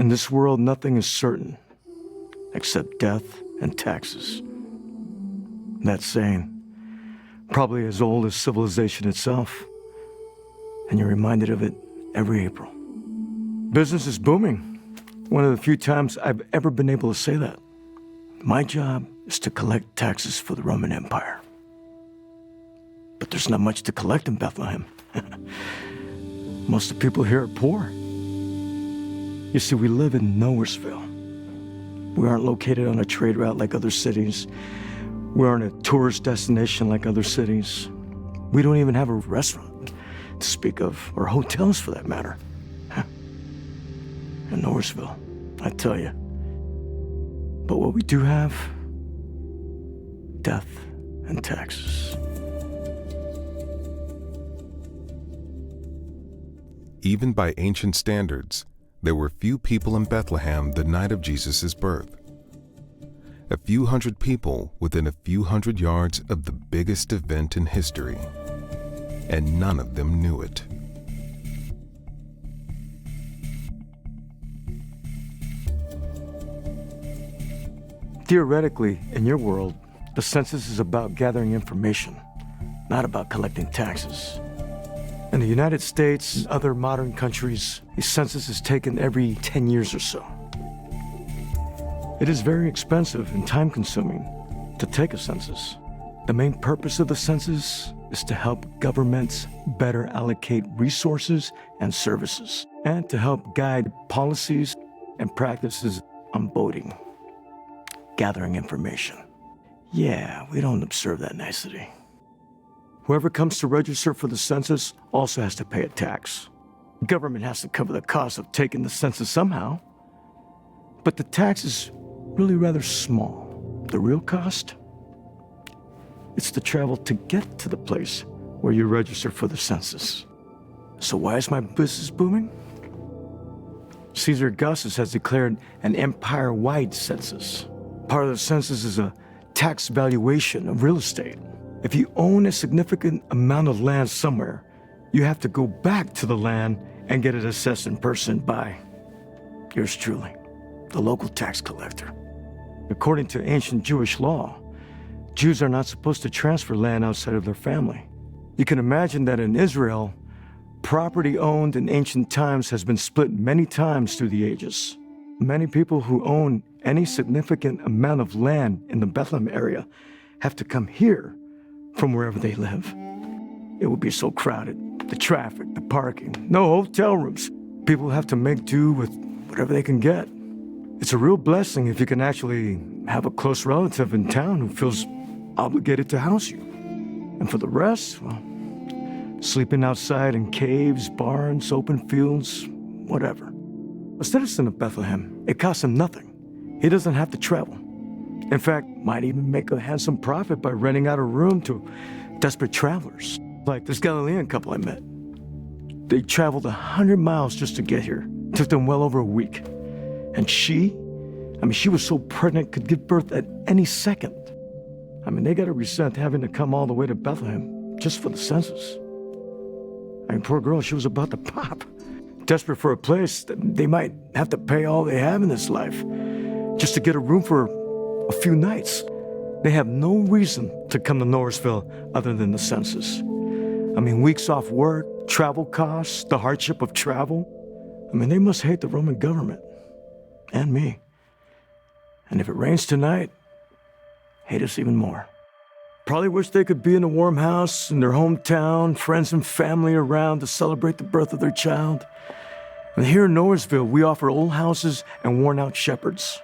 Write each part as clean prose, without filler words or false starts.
In this world, nothing is certain except death and taxes. That saying, probably as old as civilization itself, and you're reminded of it every April. Business is booming. One of the few times I've ever been able to say that. My job is to collect taxes for the Roman Empire. But there's not much to collect in Bethlehem. Most of the people here are poor. You see, we live in Nowheresville. We aren't located on a trade route like other cities. We aren't a tourist destination like other cities. We don't even have a restaurant to speak of, or hotels for that matter. In Nowheresville, I tell you. But what we do have, death and taxes. Even by ancient standards, there were few people in Bethlehem the night of Jesus' birth. A few hundred people within a few hundred yards of the biggest event in history, and none of them knew it. Theoretically, in your world, the census is about gathering information, not about collecting taxes. In the United States and other modern countries, a census is taken every 10 years or so. It is very expensive and time-consuming to take a census. The main purpose of the census is to help governments better allocate resources and services, and to help guide policies and practices on voting, gathering information. Yeah, we don't observe that nicety. Whoever comes to register for the census also has to pay a tax. The government has to cover the cost of taking the census somehow. But the tax is really rather small. The real cost? It's the travel to get to the place where you register for the census. So why is my business booming? Caesar Augustus has declared an empire-wide census. Part of the census is a tax valuation of real estate. If you own a significant amount of land somewhere, you have to go back to the land and get it assessed in person by yours truly, the local tax collector. According to ancient Jewish law, Jews are not supposed to transfer land outside of their family. You can imagine that in Israel, property owned in ancient times has been split many times through the ages. Many people who own any significant amount of land in the Bethlehem area have to come here from wherever they live. It would be so crowded. The traffic, the parking, no hotel rooms. People have to make do with whatever they can get. It's a real blessing if you can actually have a close relative in town who feels obligated to house you. And for the rest, well, sleeping outside in caves, barns, open fields, whatever. A citizen of Bethlehem, it costs him nothing. He doesn't have to travel. In fact, might even make a handsome profit by renting out a room to desperate travelers. Like this Galilean couple I met. They traveled 100 miles just to get here. Took them well over a week. And she was so pregnant, could give birth at any second. They got to resent having to come all the way to Bethlehem just for the census. Poor girl, she was about to pop. Desperate for a place that they might have to pay all they have in this life just to get a room for a few nights. They have no reason to come to Nowheresville other than the census. Weeks off work, travel costs, the hardship of travel. They must hate the Roman government. And me. And if it rains tonight, hate us even more. Probably wish they could be in a warm house in their hometown, friends and family around to celebrate the birth of their child. And here in Nowheresville, we offer old houses and worn-out shepherds.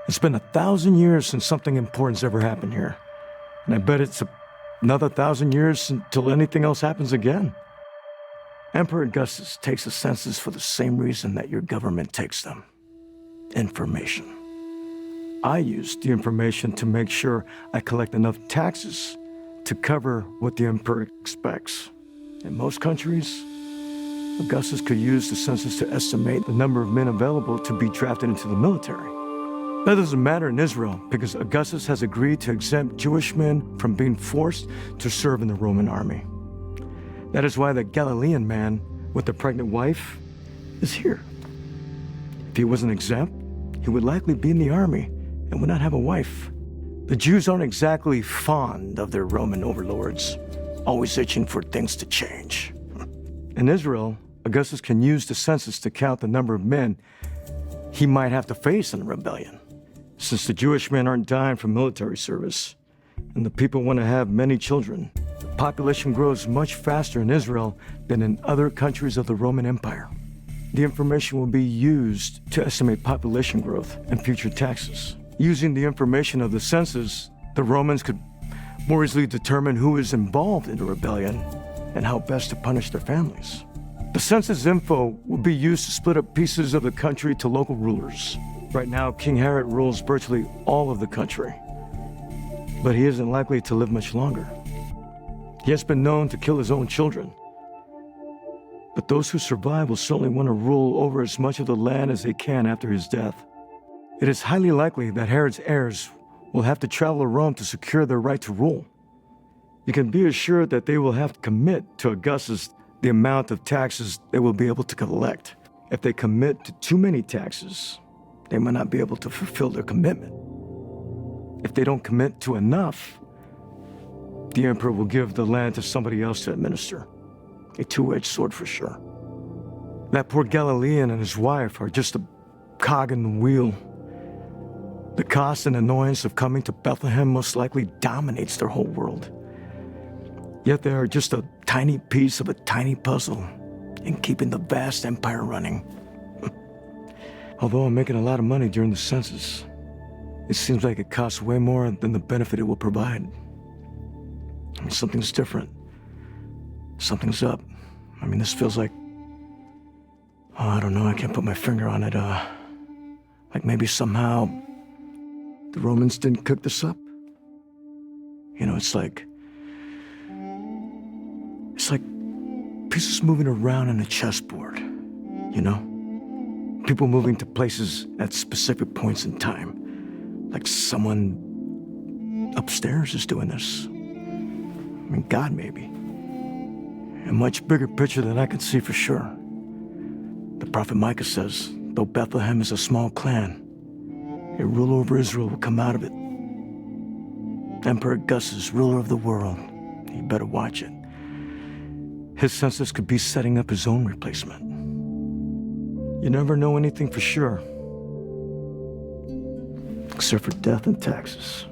It's been 1,000 years since something important's ever happened here. And I bet it's another 1,000 years until anything else happens again. Emperor Augustus takes a census for the same reason that your government takes them. Information. I use the information to make sure I collect enough taxes to cover what the emperor expects. In most countries, Augustus could use the census to estimate the number of men available to be drafted into the military. That doesn't matter in Israel because Augustus has agreed to exempt Jewish men from being forced to serve in the Roman army. That is why the Galilean man with the pregnant wife is here. If he wasn't exempt, he would likely be in the army and would not have a wife. The Jews aren't exactly fond of their Roman overlords, always itching for things to change. In Israel, Augustus can use the census to count the number of men he might have to face in a rebellion. Since the Jewish men aren't dying from military service, and the people want to have many children, the population grows much faster in Israel than in other countries of the Roman Empire. The information will be used to estimate population growth and future taxes. Using the information of the census, the Romans could more easily determine who is involved in the rebellion and how best to punish their families. The census info will be used to split up pieces of the country to local rulers. Right now, King Herod rules virtually all of the country, but he isn't likely to live much longer. He has been known to kill his own children, but those who survive will certainly want to rule over as much of the land as they can after his death. It is highly likely that Herod's heirs will have to travel to Rome to secure their right to rule. You can be assured that they will have to commit to Augustus the amount of taxes they will be able to collect. If they commit to too many taxes, they might not be able to fulfill their commitment. If they don't commit to enough, the emperor will give the land to somebody else to administer. A two-edged sword for sure. That poor Galilean and his wife are just a cog in the wheel. The cost and annoyance of coming to Bethlehem most likely dominates their whole world. Yet they are just a tiny piece of a tiny puzzle in keeping the vast empire running. Although I'm making a lot of money during the census, it seems like it costs way more than the benefit it will provide. I mean, something's different. Something's up. I mean, this feels like... Oh, I don't know, I can't put my finger on it. Like maybe somehow the Romans didn't cook this up. You know, it's like pieces moving around in a chessboard, you know? People moving to places at specific points in time. Like someone upstairs is doing this. I mean, God maybe. A much bigger picture than I can see for sure. The prophet Micah says, though Bethlehem is a small clan, a ruler over Israel will come out of it. Emperor Augustus, ruler of the world. You better watch it. His census could be setting up his own replacement. You never know anything for sure, except for death and taxes.